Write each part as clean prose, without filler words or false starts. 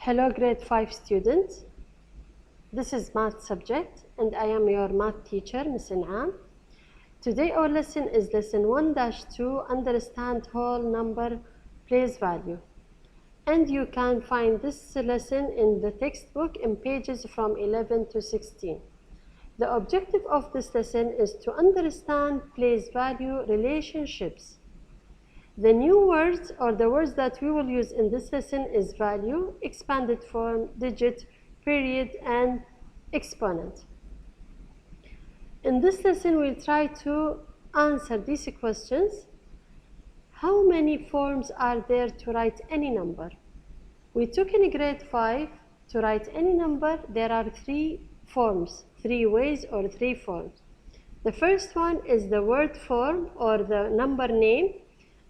Hello grade 5 students. This is math subject and I am your math teacher, Ms. In'am. Today our lesson is lesson 1-2, understand whole number place value. And you can find this lesson in the textbook in pages from 11 to 16. The objective of this lesson is to understand place value relationships. The new words or the words that we will use in this lesson is value, expanded form, digit, period, and exponent. In this lesson, we'll try to answer these questions. How many forms are there to write any number? We took in grade 5 to write any number, there are 3 forms, 3 ways or 3 forms. The first one is the word form or the number name.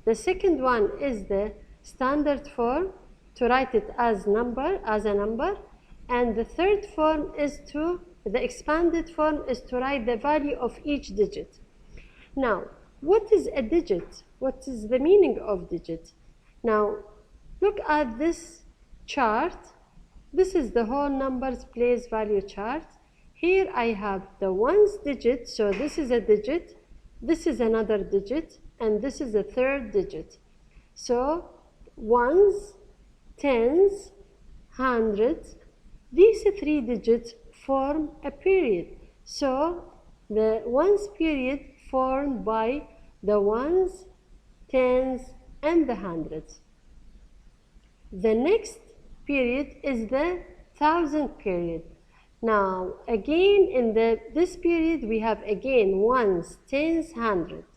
The second one is the standard form, to write it as a number, and the third form is the expanded form is to write the value of each digit. Now, what is a digit? What is the meaning of digit? Now, look at this chart. This is the whole numbers place value chart. Here I have the ones digit, so this is a digit, this is another digit, and this is the third digit. So ones, tens, hundreds, these 3 digits form a period. So the ones period formed by the ones, tens, and the hundreds. The next period is the thousand period. Now again in this period we have again ones, tens, hundreds.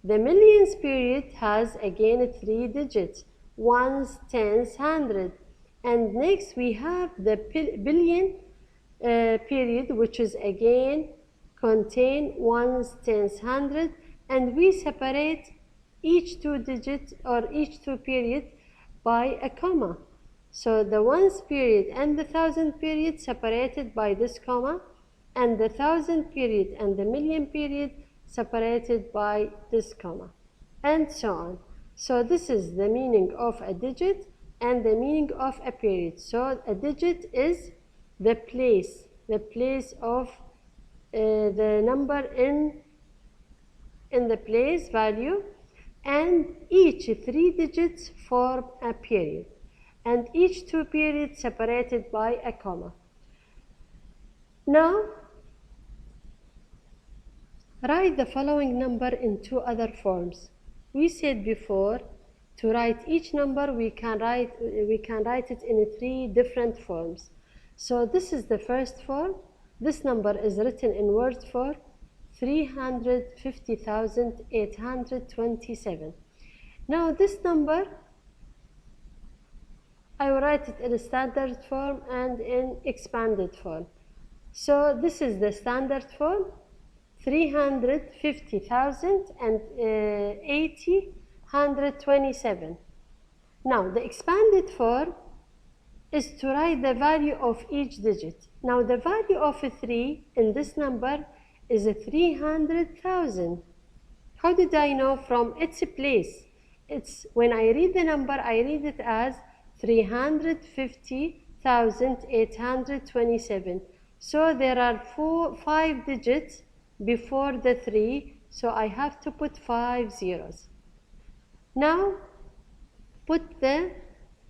The millions period has again 3 digits, ones, tens, hundred. And next we have the billion period, which is again contain ones, tens, hundred, and we separate each 2 digits or each 2 period by a comma. So the ones period and the thousand period separated by this comma, and the thousand period and the million period separated by this comma, and so on. So this is the meaning of a digit and the meaning of a period. So a digit is the place of the number in the place value, and each 3 digits form a period, and each 2 periods separated by a comma. Now write the following number in 2 other forms. We said before, to write each number we can write it in 3 different forms. So this is the first form. This number is written in word form, 350,827. Now this number I will write it in a standard form and in expanded form. So this is the standard form, 350,080,127. Now the expanded form is to write the value of each digit. Now the value of 3 in this number is 300,000. How did I know? From its place. It's when I read the number, I read it as 350,827. So there are 5 digits before the 3, so I have to put 5 zeros. Now put the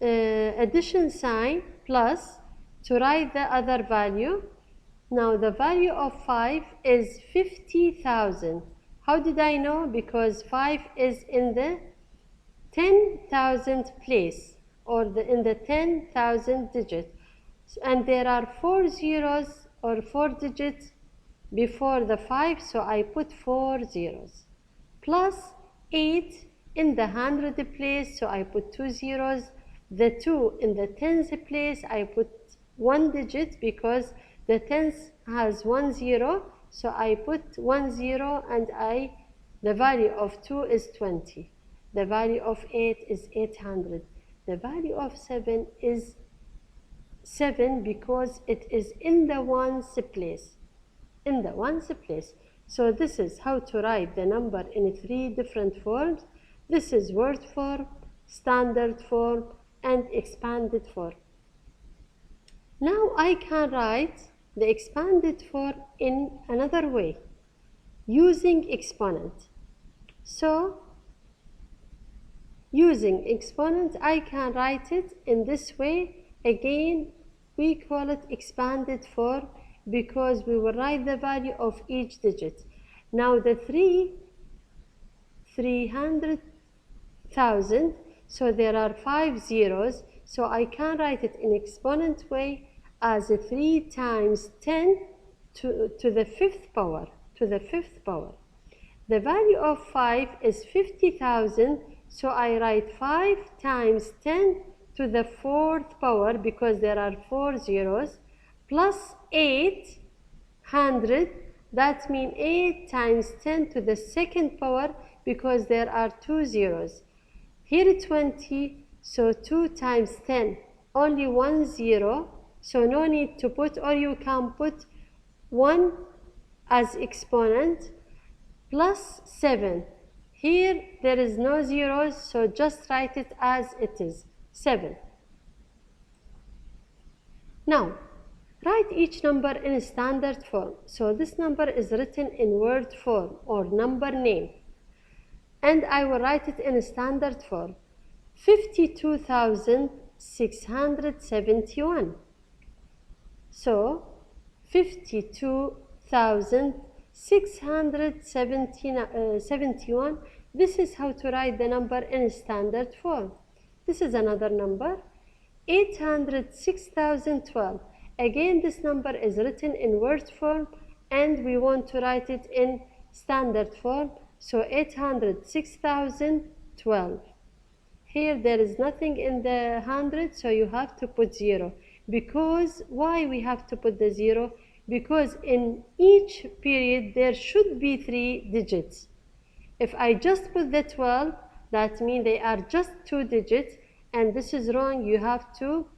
addition sign plus to write the other value. Now the value of 5 is 50,000. How did I know? Because 5 is in the 10,000 place, or in the 10,000 digit, and there are 4 zeros or 4 digits before the 5, so I put 4 zeros, plus 8 in the 100 place, so I put 2 zeros. The 2 in the tens place, I put 1 digit because the tens has 1 zero, so I put 1 zero, and the value of 2 is 20. The value of 8 is 800. The value of 7 is 7 because it is in the ones place. In the ones place. So this is how to write the number in 3 different forms. This is word form, standard form, and expanded form. Now I can write the expanded form in another way, using exponent. So, using exponent, I can write it in this way. Again, we call it expanded form because we will write the value of each digit. Now the 300,000, so there are 5 zeros, so I can write it in exponent way as 3 times 10 to the fifth power, The value of 5 is 50,000, so I write 5 times 10 to the fourth power because there are 4 zeros, plus 800, that means 8 times 10 to the second power because there are 2 zeros. Here 20, so 2 times 10, only 1 zero, so no need to put, or you can put 1 as exponent, plus 7. Here there is no zeros, so just write it as it is, 7. Now, write each number in standard form. So this number is written in word form or number name. And I will write it in standard form. 52,671. So, 52,671. This is how to write the number in standard form. This is another number. 806,012. Again, this number is written in word form and we want to write it in standard form. So 806,012. Here there is nothing in the 100, so you have to put 0. Because why we have to put the 0? Because in each period there should be 3 digits. If I just put the 12, that means they are just 2 digits, and this is wrong. You have to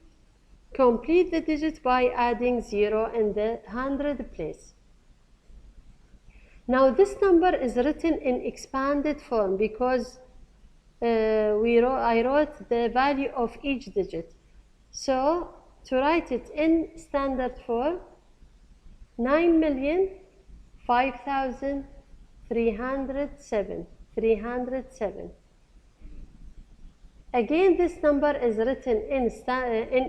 complete the digit by adding 0 in the 100 place. Now this number is written in expanded form because I wrote the value of each digit. So to write it in standard form, 9,005,307. Again, this number is written in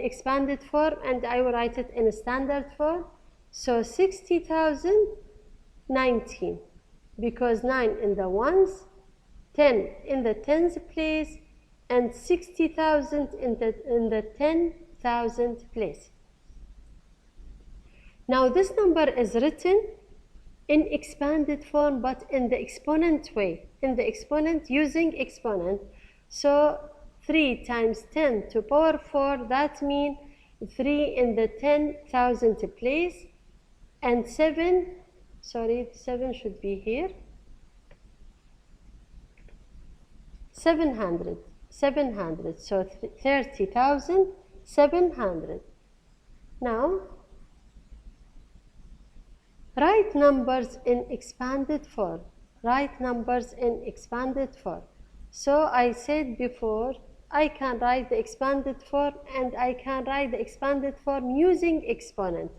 expanded form and I will write it in standard form. So 60,019 because 9 in the ones, 10 in the tens place, and 60,000 in the 10,000 place. Now this number is written in expanded form but in the exponent way, in the exponent using exponent. So 3 times 10 to power 4, that means 3 in the 10,000 place, and 7 should be here, 700, so 30,700. Now, write numbers in expanded form. So I said before, I can write the expanded form and I can write the expanded form using exponent.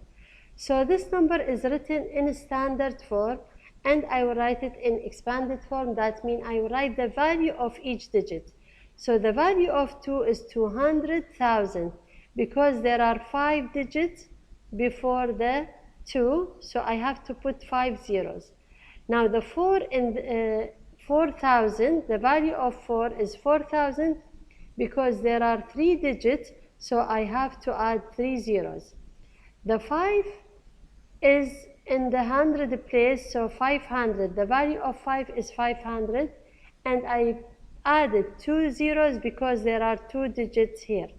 So this number is written in standard form and I will write it in expanded form. That means I will write the value of each digit. So the value of 2 is 200,000 because there are 5 digits before the 2, so I have to put 5 zeros. Now the 4 in 4,000, the value of 4 is 4,000 because there are 3 digits, so I have to add 3 zeros. The 5 is in the 100 place, so 500. The value of 5 is 500, and I added 2 zeros because there are 2 digits here.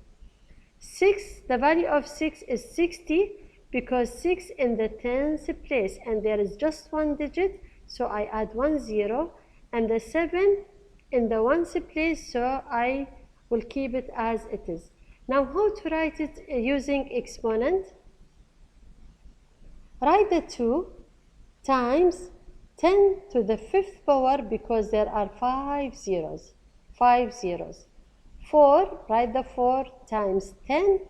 6, the value of 6 is 60 because 6 in the tens place, and there is just 1 digit, so I add 1 zero, and the 7 in the ones place, so I will keep it as it is. Now how to write it using exponent? Write the 2 times 10 to the 5th power because there are 5 zeros. 4, write the 4 times 10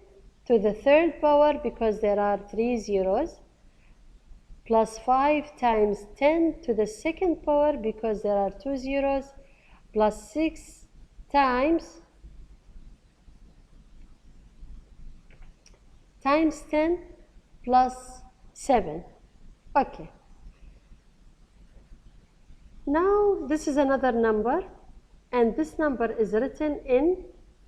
to the third power because there are 3 zeros, plus 5 times 10 to the second power because there are 2 zeros, plus 6 times 10 plus 7. Okay. Now this is another number, and this number is written in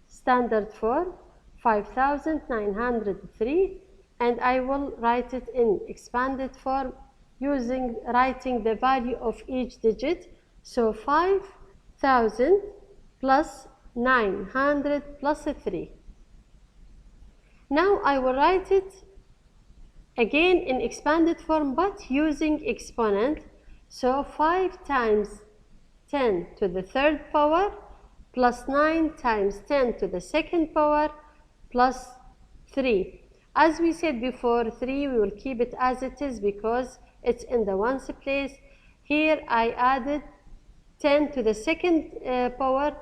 standard form 5903, and I will write it in expanded form writing the value of each digit. So 5000 plus 900 plus 3. Now I will write it again in expanded form but using exponent. So 5 times 10 to the third power plus 9 times 10 to the second power plus 3. As we said before, 3 we will keep it as it is because it's in the ones place. Here I added 10 to the second power.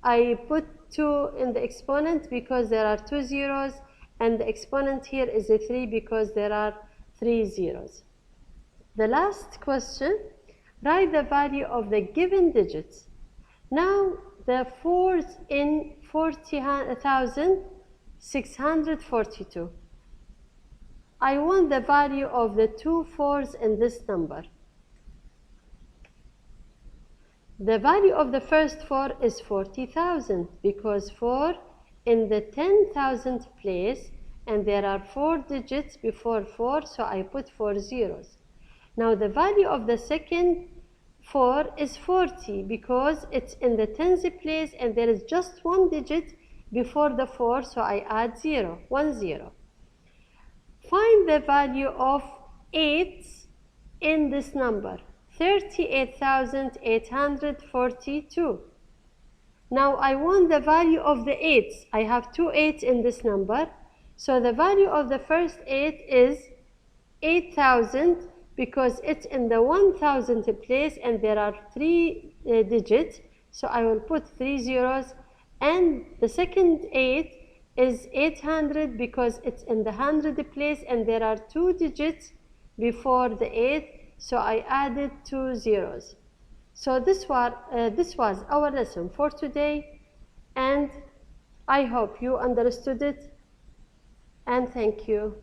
I put 2 in the exponent because there are 2 zeros, and the exponent here is a 3 because there are 3 zeros. The last question, write the value of the given digits. Now the 4s in 40,642. I want the value of the 2 4s in this number. The value of the first 4 is 40,000 because 4 in the 10,000 place, and there are 4 digits before 4, so I put 4 zeros. Now the value of the second 4 is 40 because it's in the tens place and there is just 1 digit before the 4, so I add 0, 1 0. Find the value of 8s in this number, 38,842. Now I want the value of the 8s. I have 2 8s in this number, so the value of the first 8 is 8,000 because it's in the 1,000 place and there are 3 digits, so I will put 3 zeros, and the second 8 is 800 because it's in the 100 place and there are 2 digits before the 8, so I added 2 zeros. So this was our lesson for today, and I hope you understood it, and thank you.